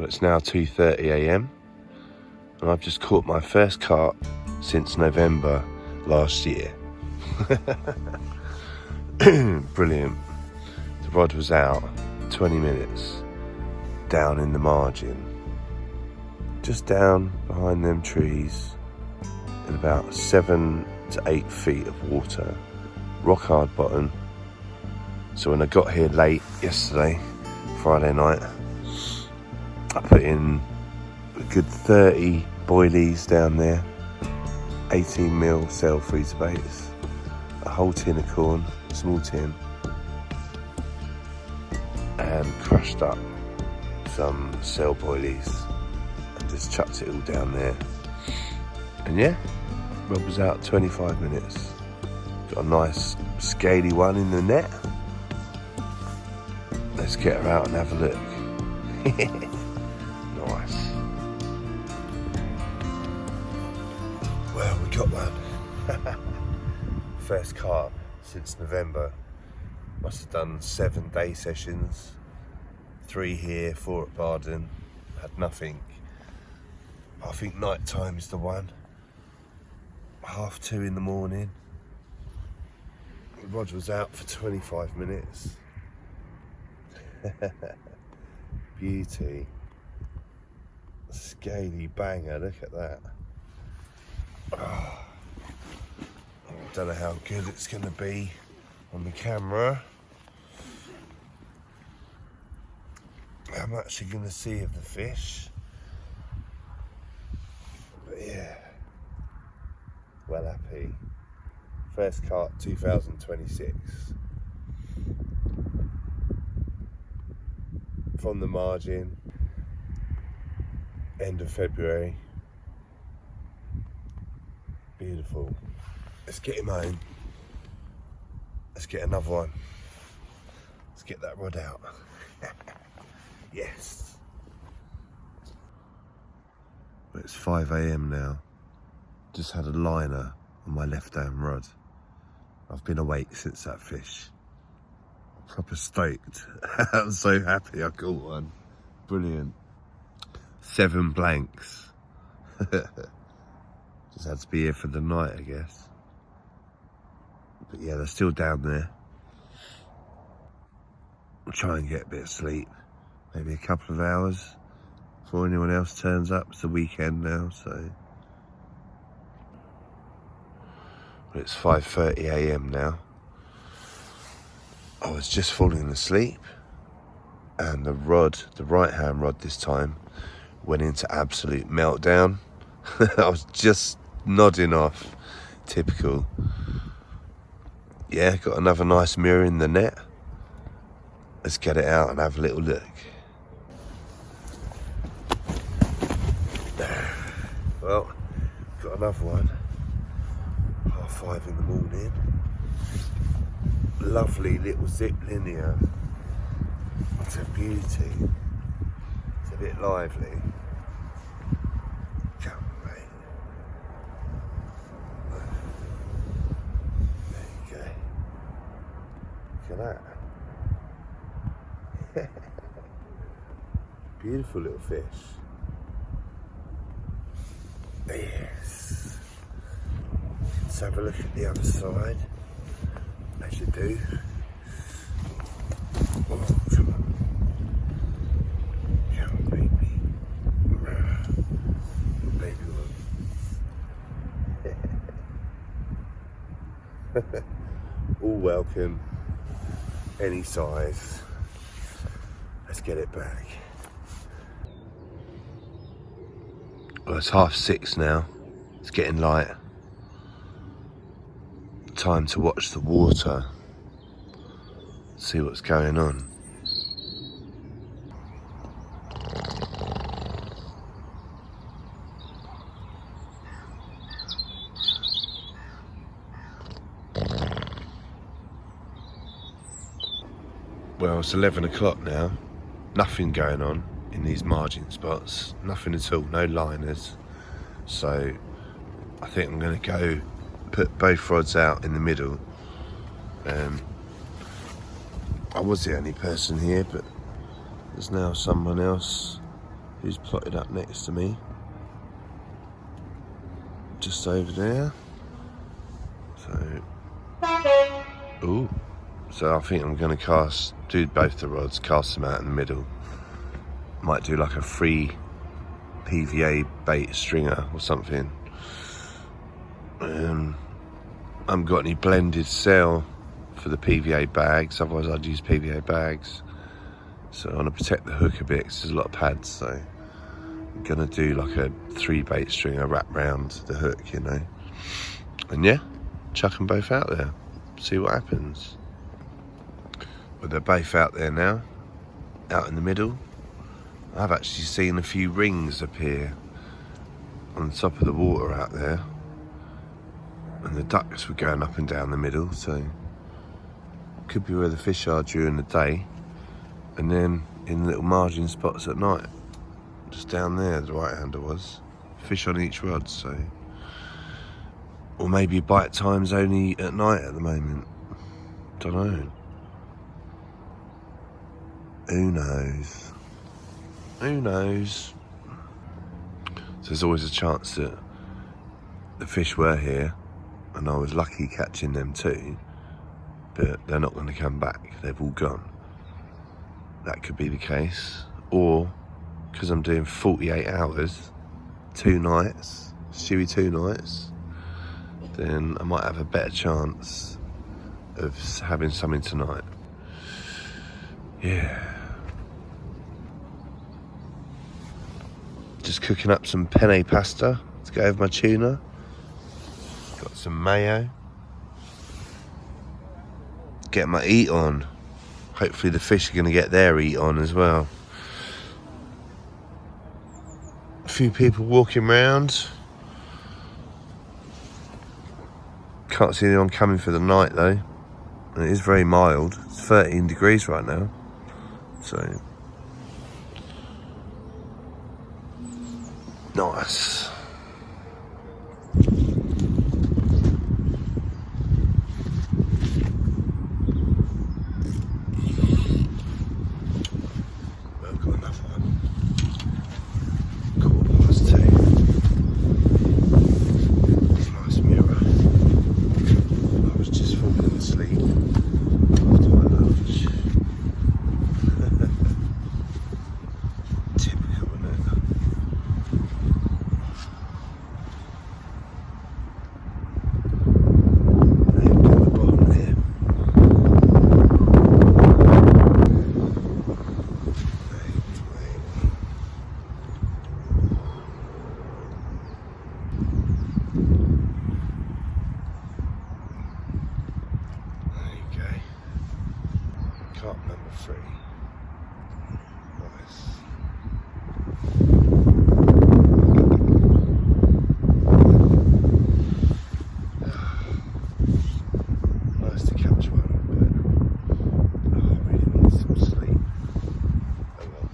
Well, it's now 2:30 a.m. and I've just caught my first carp since November last year. Brilliant. The rod was out 20 minutes down in the margin, just down behind them trees in about 7 to 8 feet of water, rock hard bottom. So when I got here late yesterday, Friday night, I put in a good 30 boilies down there, 18mm cell freezer baits, a whole tin of corn, small tin, and crushed up some cell boilies and just chucked it all down there. And yeah, rod was out 25 minutes. Got a nice scaly one in the net. Let's get her out and have a look. Nice. Well, we got one. First carp since November. Must have done 7 day sessions. 3 here, 4 at Barden. Had nothing. I think night time's the one. 2:30 in the morning. The rod was out for 25 minutes. Beauty. Scaly banger, look at that. Oh, I don't know how good it's going to be on the camera. I'm actually going to see of the fish. But yeah, well happy. First carp 2026. From the margin, end of February. Beautiful. Let's get him home. Let's get another one. Let's get that rod out. Yes. It's 5 a.m. now. Just had a liner on my left hand rod. I've been awake since that fish. Proper stoked. I'm so happy I caught one. Brilliant. 7 blanks. Just had to be here for the night, I guess. But yeah, they're still down there. I'll try and get a bit of sleep. Maybe a couple of hours before anyone else turns up. It's the weekend now, so. But it's 5:30 a.m. now. I was just falling asleep and the rod, the right hand rod this time, went into absolute meltdown. I was just nodding off. Typical. Yeah, got another nice mirror in the net. Let's get it out and have a little look. Well, got another one. 5:30 in the morning. Lovely little zip linear. What a beauty. It's a bit lively. Come on, mate. There you go. Look at that. Beautiful little fish. Yes. Let's have a look at the other side. As you do. Oh, come on. Come on, baby. Baby one. All welcome. Any size. Let's get it back. Well, it's 6:30 now. It's getting light. Time to watch the water, see what's going on. Well, it's 11 o'clock now. Nothing going on in these margin spots. Nothing at all, no liners. So I think I'm going to go put both rods out in the middle. I was the only person here, but there's now someone else who's plotted up next to me, just over there. So I think I'm going to do both the rods, cast them out in the middle. Might do like a free PVA bait stringer or something. I haven't got any blended cell for the PVA bags, otherwise I'd use PVA bags. So I want to protect the hook a bit because there's a lot of pads, so I'm going to do like a 3 bait stringer wrap round the hook, you know. And yeah, chuck them both out there, see what happens. Well, they're both out there now, out in the middle. I've actually seen a few rings appear on the top of the water out there, and the ducks were going up and down the middle, so could be where the fish are during the day, and then in little margin spots at night. Just down there, the right hander was. Fish on each rod, so. Or maybe bite time's only at night at the moment. Don't know. Who knows? Who knows? So there's always a chance that the fish were here and I was lucky catching them too, but they're not going to come back. They've all gone. That could be the case. Or because I'm doing 48 hours, 2 nights, Stewie 2 nights, then I might have a better chance of having something tonight. Yeah. Just cooking up some penne pasta to go over my tuna. Got some mayo. Get my eat on. Hopefully the fish are going to get their eat on as well. A few people walking around. Can't see anyone coming for the night though. And it is very mild. It's 13 degrees right now. So nice. Well, got enough one. 2:15. Nice mirror. I was just falling asleep after my lunch. Typical, isn't it? Carp number 3. Nice. Nice to catch one, but I really need some sleep. Oh well.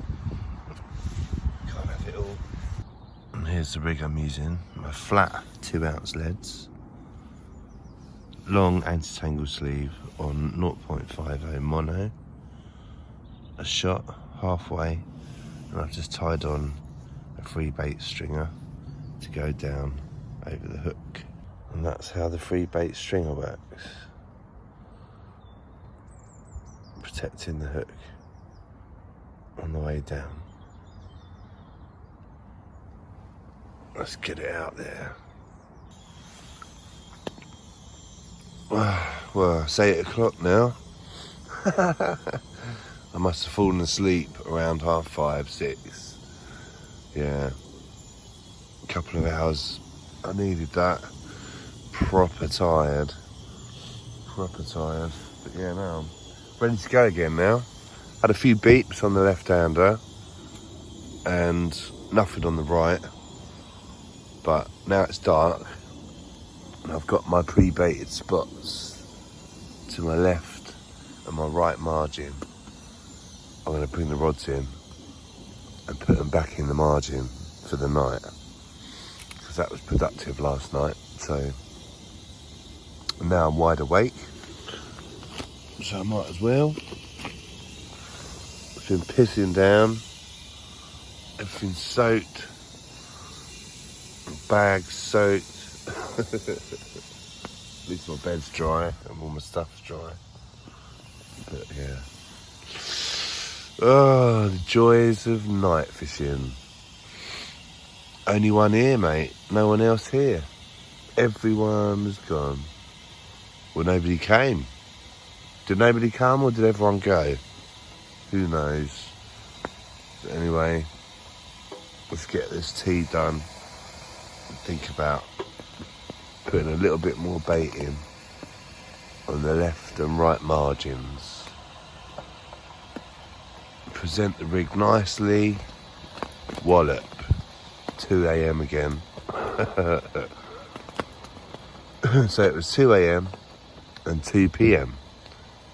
Can't have it all. And here's the rig I'm using. My flat 2-ounce leads. Long anti-tangle sleeve on 0.50 mono, a shot halfway, and I've just tied on a 3 bait stringer to go down over the hook, and that's how the 3 bait stringer works, protecting the hook on the way down. Let's get it out there. Well, it's 8 o'clock now. I must have fallen asleep around 5:30, 6. Yeah. A couple of hours. I needed that. Proper tired. But yeah, now I'm ready to go again now. Had a few beeps on the left-hander and nothing on the right. But now it's dark. And I've got my pre-baited spots to my left and my right margin. I'm going to bring the rods in and put them back in the margin for the night, because that was productive last night. So now I'm wide awake, so I might as well. It's been pissing down Everything's soaked. Bag's soaked. At least my bed's dry and all my stuff's dry. But yeah. Oh, the joys of night fishing. Only one here, mate. No one else here. Everyone was gone. Well, nobody came. Did nobody come or did everyone go? Who knows? But anyway, let's get this tea done and think about putting a little bit more bait in on the left and right margins. Present the rig nicely. Wallop. 2 a.m. again. So it was 2 a.m. and 2 p.m.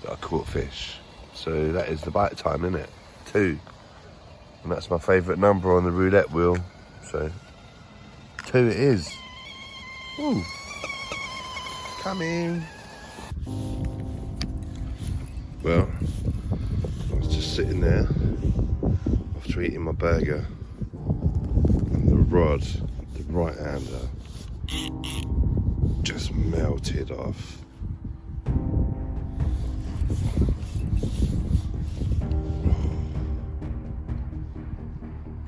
that I caught fish. So that is the bite time, isn't it? 2. And that's my favourite number on the roulette wheel. So 2 it is. Ooh. Come in. Well, I was just sitting there after eating my burger, and the rod, the right hander, just melted off.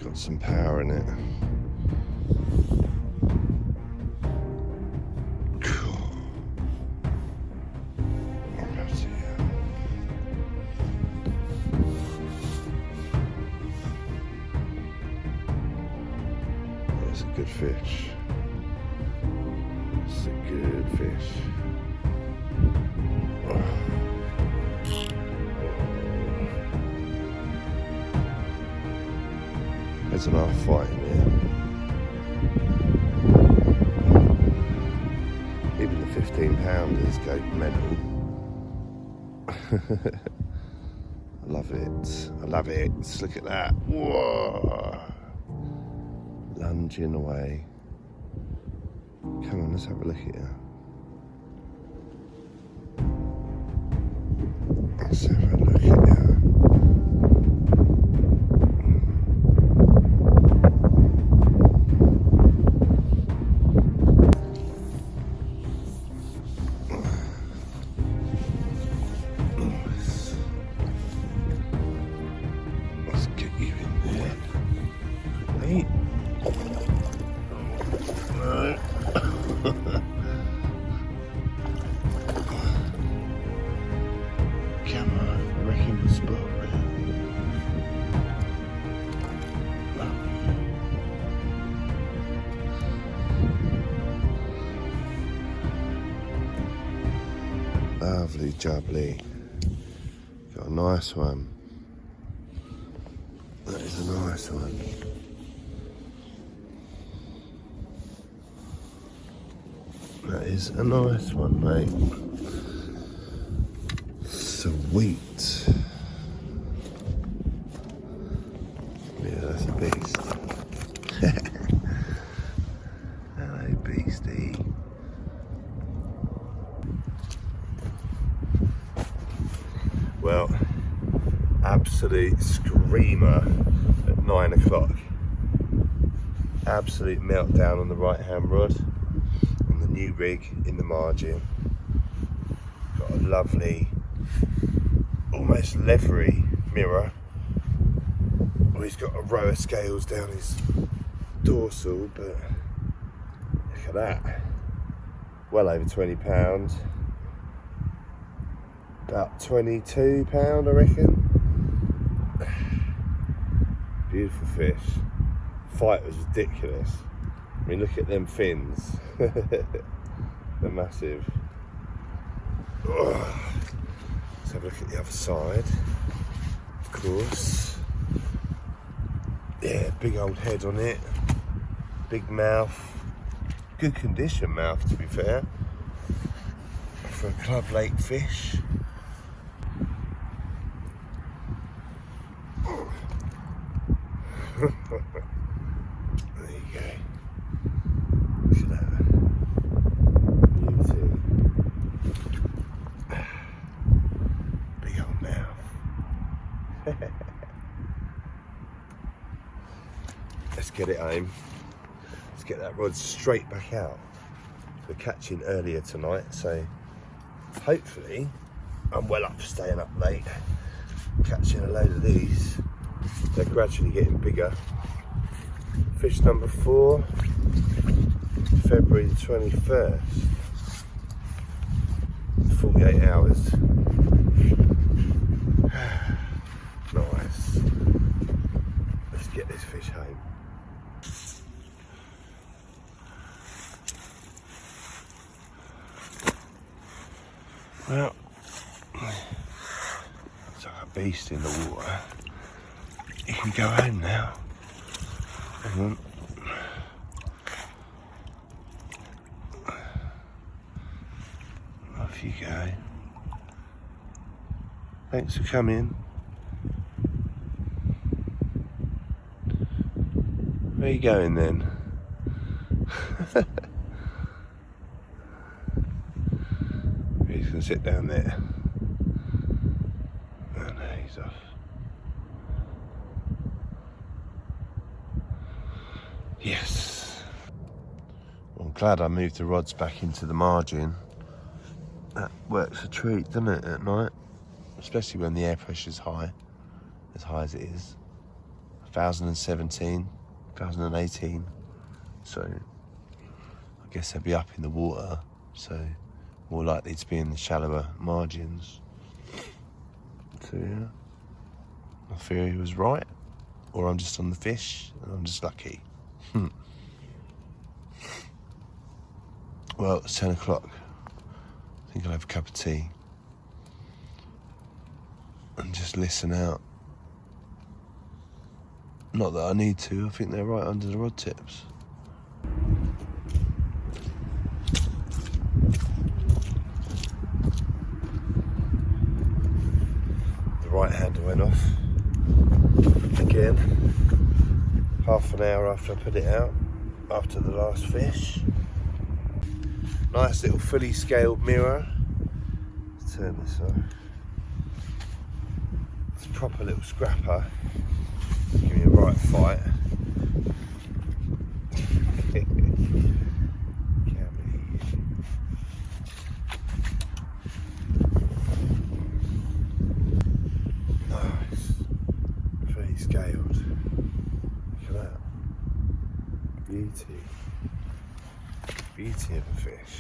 Got some power in it. That's a good fish. It's a good fish. There's an half fight in here. Even the 15-pounders go mental. I love it. I love it. Look at that. Whoa. Lunging away. Come on, let's have a look at you. Let's have a look at you. Let's get you in there. Wait. No. Come on, wrecking the spot, man. Lovely jubbly. Got a nice one. That is a nice one. That is a nice one, mate. Sweet. Yeah, that's a beast. Hello, beastie. Well, absolute screamer at 9 o'clock. Absolute meltdown on the right hand rod. On the new rig in the margin. Got a lovely, almost leathery mirror. Well, he's got a row of scales down his dorsal, but look at that. Well over £20. About £22, I reckon. Beautiful fish. Fight was ridiculous. I mean, look at them fins. They're massive. Let's have a look at the other side. Of course. Yeah, big old head on it. Big mouth. Good condition mouth, to be fair. For a club lake fish. There you go. Look at that. Beauty. Big old mouth. get it home. Let's get that rod straight back out. We're catching earlier tonight, so hopefully I'm well up, staying up late, catching a load of these. They're gradually getting bigger. Fish number 4, February the 21st. 48 hours. Nice. Let's get this fish home. Well, it's like a beast in the water. You can go home now. Hang on. Off you go. Thanks for coming. Where are you going then? He's going to sit down there. Oh no, he's off. Yes. Well, I'm glad I moved the rods back into the margin. That works a treat, doesn't it, at night? Especially when the air pressure's high as it is. 1017, 1018. So I guess they'll be up in the water, so more likely to be in the shallower margins. So yeah, my theory was right, or I'm just on the fish and I'm just lucky. Well, it's 10 o'clock. I think I'll have a cup of tea and just listen out. Not that I need to, I think they're right under the rod tips. The right hander went off again, half an hour after I put it out, after the last fish. Nice little fully scaled mirror. Let's turn this off. It's a proper little scrapper. Give me a right fight. Nice. Fully scaled. Look at that. Beauty. Beauty of a fish.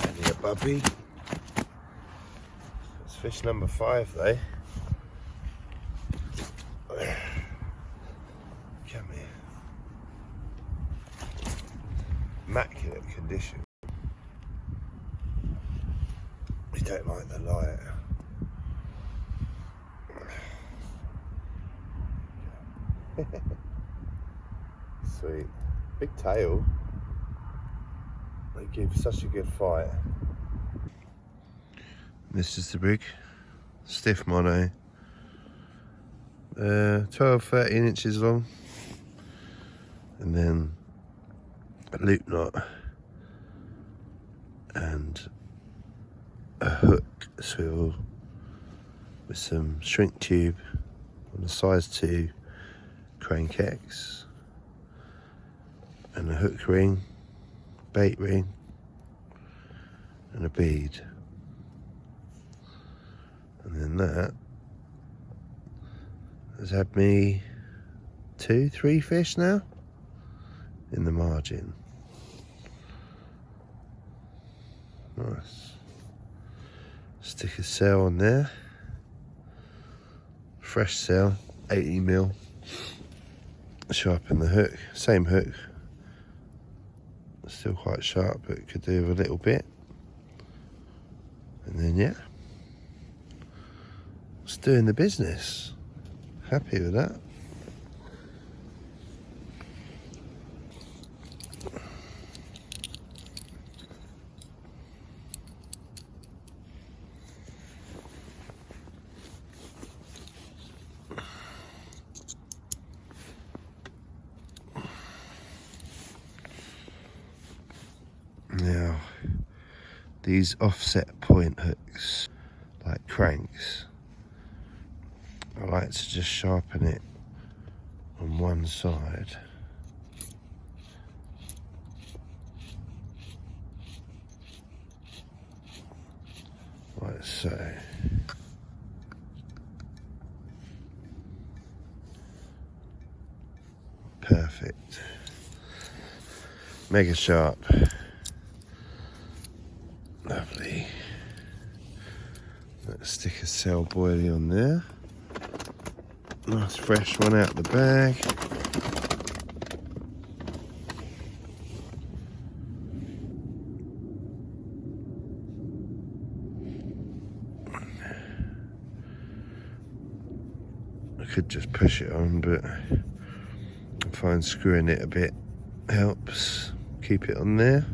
Only a bubby. It's fish number 5 though. Come here. Immaculate condition. We don't like the light. Sweet. Big tail. They give such a good fight. This is the rig. Stiff mono. 12-13 inches long. And then a loop knot. And a hook swivel with some shrink tube on a size 2 crank X. And a hook ring, bait ring, and a bead. And then that has had me 2-3 fish now in the margin. Nice. Stick a cell on there. Fresh cell, 80mm. Sharpen the hook, same hook. Still quite sharp, but could do with a little bit. And then yeah, it's doing the business. Happy with that. Now, these offset point hooks, like cranks, I like to just sharpen it on one side. Like so. Perfect. Mega sharp. Lovely. Let's stick a cell boilie on there. Nice fresh one out of the bag. I could just push it on, but I find screwing it a bit helps keep it on there.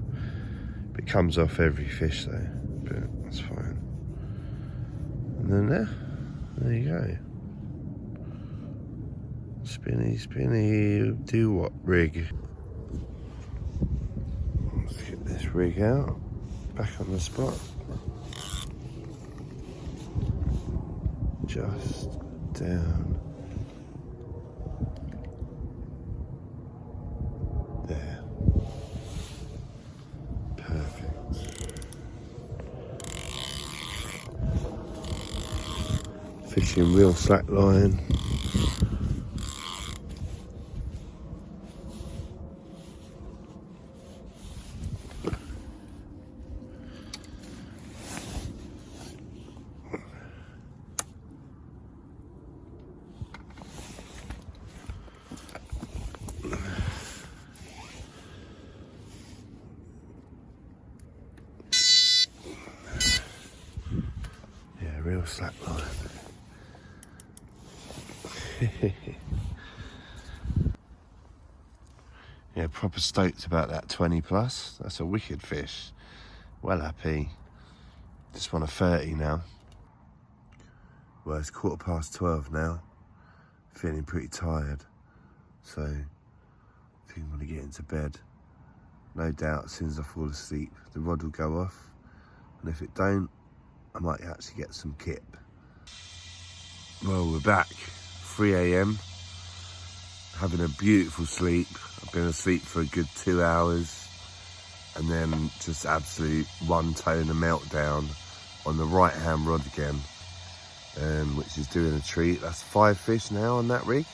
It comes off every fish though, but that's fine. And then there you go. Spinny, spinny, do what rig? Let's get this rig out, back on the spot. Just down there. Perfect. Fishing real slack line. Real slack line. Yeah, proper stoked about that 20 plus. That's a wicked fish. Well happy. Just want a 30 now. Well, it's 12:15 now. Feeling pretty tired. So, I think I'm gonna get into bed. No doubt as soon as I fall asleep, the rod will go off. And if it don't, I might actually get some kip. Well, we're back, 3 AM, having a beautiful sleep. I've been asleep for a good 2 hours, and then just absolute one-tone of meltdown on the right-hand rod again, which is doing a treat. That's 5 fish now on that rig,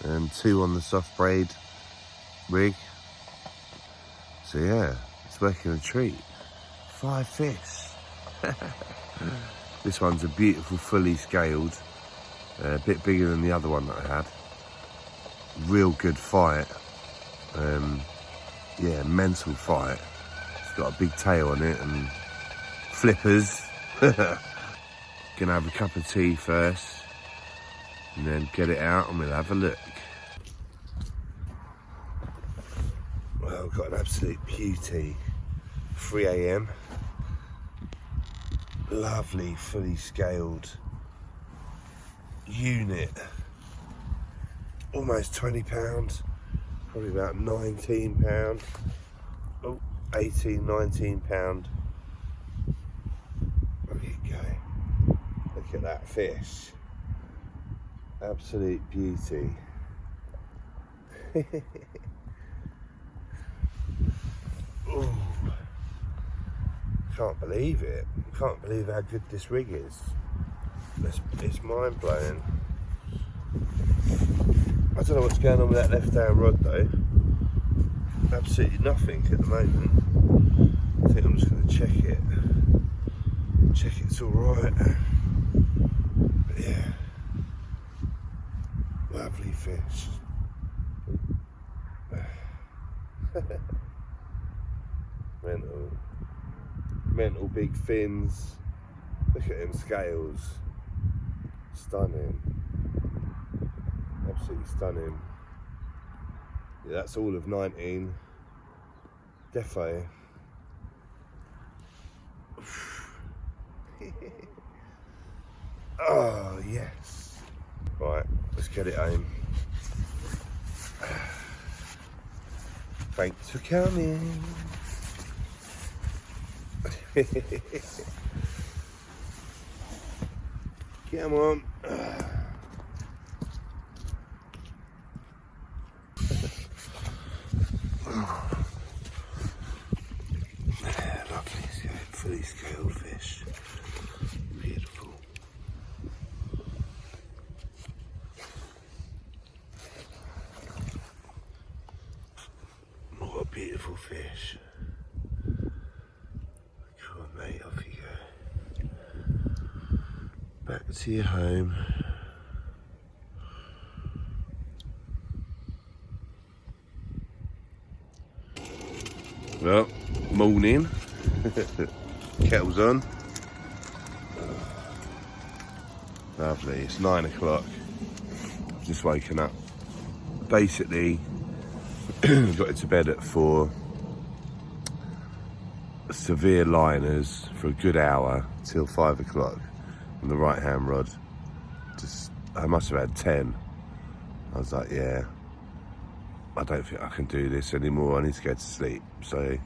and 2 on the soft braid rig. So yeah, it's working a treat. 5 fish. This one's a beautiful, fully scaled, a bit bigger than the other one that I had. Real good fight. Yeah, mental fight. It's got a big tail on it and flippers. Gonna have a cup of tea first and then get it out and we'll have a look. Well, we've got an absolute beauty. 3 AM. Lovely, fully scaled unit. Almost 20 pounds, probably about 19 pound. Oh, 18, 19 pound. There you go. Look at that fish. Absolute beauty. Ooh. Can't believe it. Can't believe how good this rig is. It's mind blowing. I don't know what's going on with that left hand rod though. Absolutely nothing at the moment. I think I'm just going to check it. Check it's all right. But yeah, lovely fish. Mental big fins. Look at them scales. Stunning. Absolutely stunning. Yeah, that's all of 19. Defo. Oh yes. Right, let's get it home. Thanks for coming. Come on. Lovely fully scaled fish. Beautiful. What a beautiful fish. Come on mate, off you go. Back to your home. Well, morning. Kettle's on. Lovely, it's 9 o'clock. I've just woken up. Basically, got into bed at 4. Severe liners for a good hour till 5 o'clock on the right hand rod. I must have had 10. I was like, yeah, I don't think I can do this anymore. I need to go to sleep. So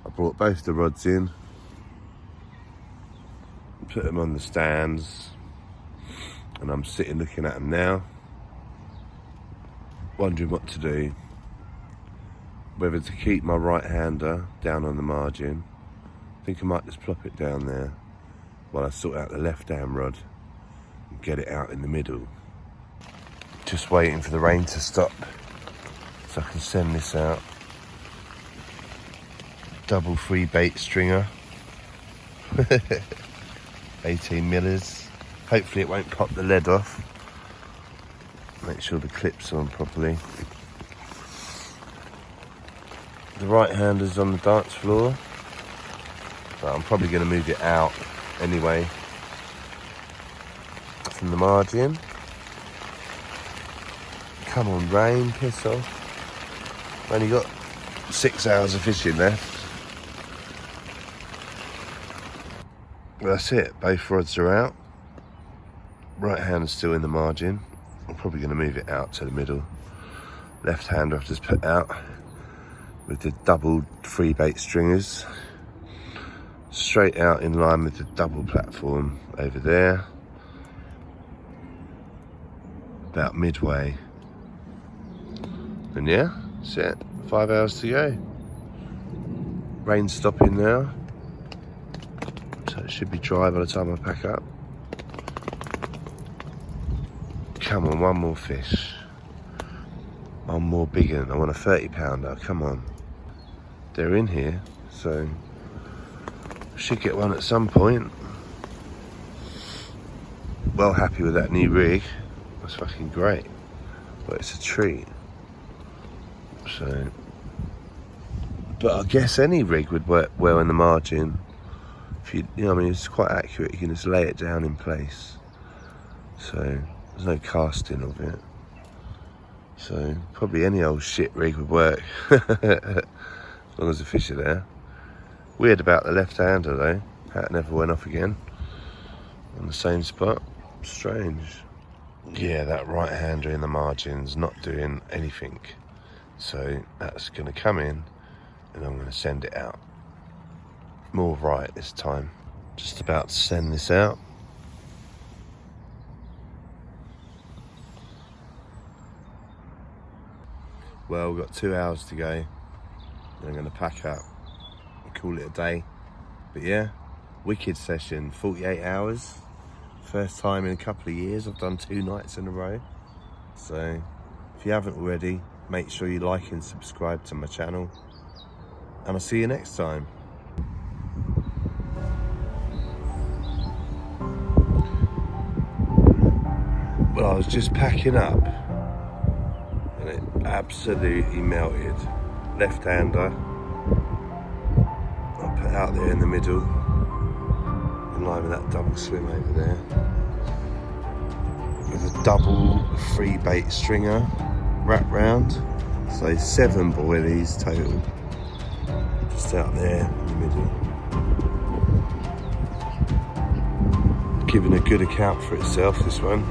I brought both the rods in, put them on the stands, and I'm sitting looking at them now, wondering what to do. Whether to keep my right hander down on the margin. I think I might just plop it down there while I sort out the left hand rod and get it out in the middle. Just waiting for the rain to stop so I can send this out. Double free bait stringer. 18 millers. Hopefully it won't pop the lead off. Make sure the clip's on properly. The right hander's on the dance floor, but I'm probably going to move it out anyway from the margin. Come on rain, piss off. I've only got 6 hours of fishing left. That's it, both rods are out. Right hand is still in the margin. I'm probably going to move it out to the middle. Left hander I've just put out with the double free bait stringers. Straight out in line with the double platform over there. About midway. And yeah, that's it. 5 hours to go. Rain's stopping now. So it should be dry by the time I pack up. Come on, one more fish. One more big one. I want a 30 pounder, come on. They're in here, so I should get one at some point. Well happy with that new rig. That's fucking great. But it's a treat. So, but I guess any rig would work well in the margin. If you know, I mean, it's quite accurate. You can just lay it down in place. So there's no casting of it. So probably any old shit rig would work, as long as the fish are there. Weird about the left hander though. Hat never went off again on the same spot. Strange. Yeah, that right hander in the margin's not doing anything. So that's going to come in and I'm going to send it out. More right this time. Just about to send this out. Well, we've got 2 hours to go. And I'm going to pack up and call it a day. But yeah, wicked session, 48 hours. First time in a couple of years I've done 2 nights in a row. So if you haven't already, make sure you like and subscribe to my channel. And I'll see you next time. Well, I was just packing up and it absolutely melted. Left hander, I put out there in the middle, in line with that double swim over there, with a double free bait stringer wrap round. So 7 boilies total, just out there in the middle. Giving a good account for itself, this one.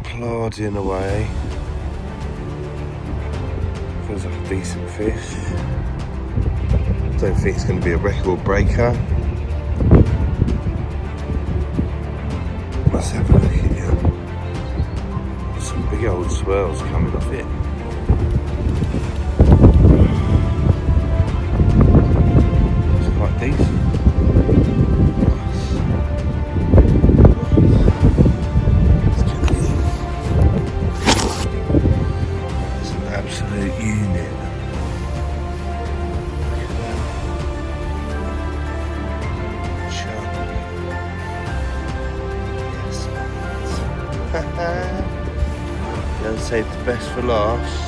Plodding away. Feels like a decent fish. Don't think it's going to be a record breaker. Let's have a look at it. Some big old swirls coming off it. Saved the best for last.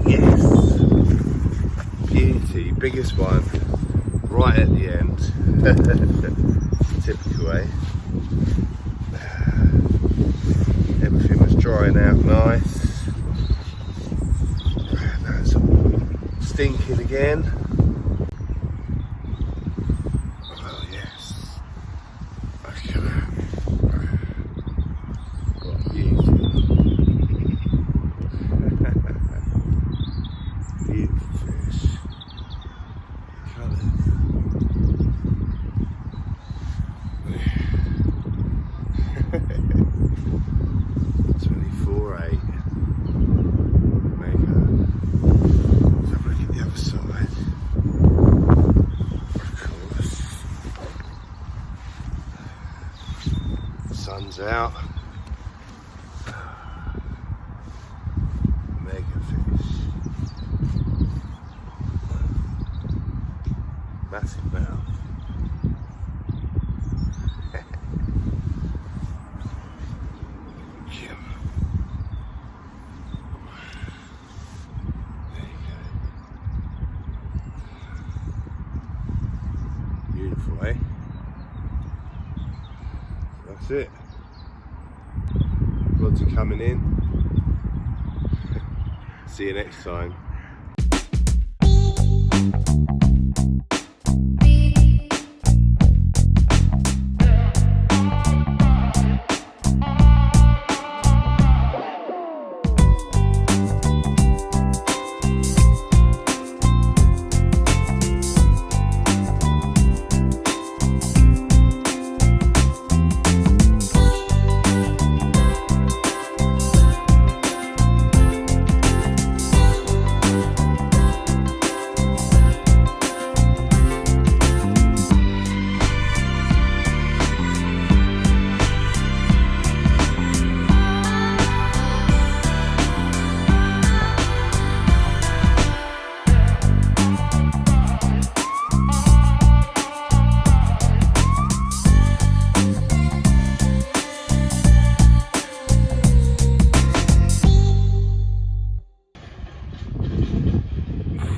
Yes, beauty, biggest one right at the end. Typical, eh? Everything was drying out nice. Now it's all stinking again. Oh yes, look at that. What beauty. Beautiful fish. Colours. 24.8. Mega. Let's have a look at the other side. Of course. Sun's out. Mega fish. Massive mouth. There you go. Beautiful, eh? That's it. Rods are coming in. See you next time.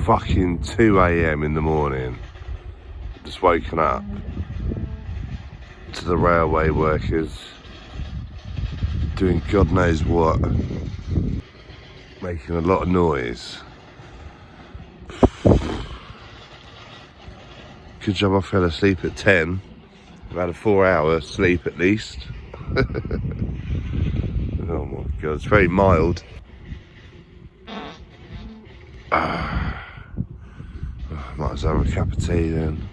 Fucking 2 AM in the morning, just woken up to the railway workers doing God knows what, making a lot of noise. Good job I fell asleep at 10. I've had a 4-hour sleep at least. Oh my God, it's very mild. Might as well have a cup of tea then.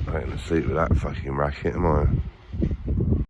I ain't gonna sleep with that fucking racket, am I?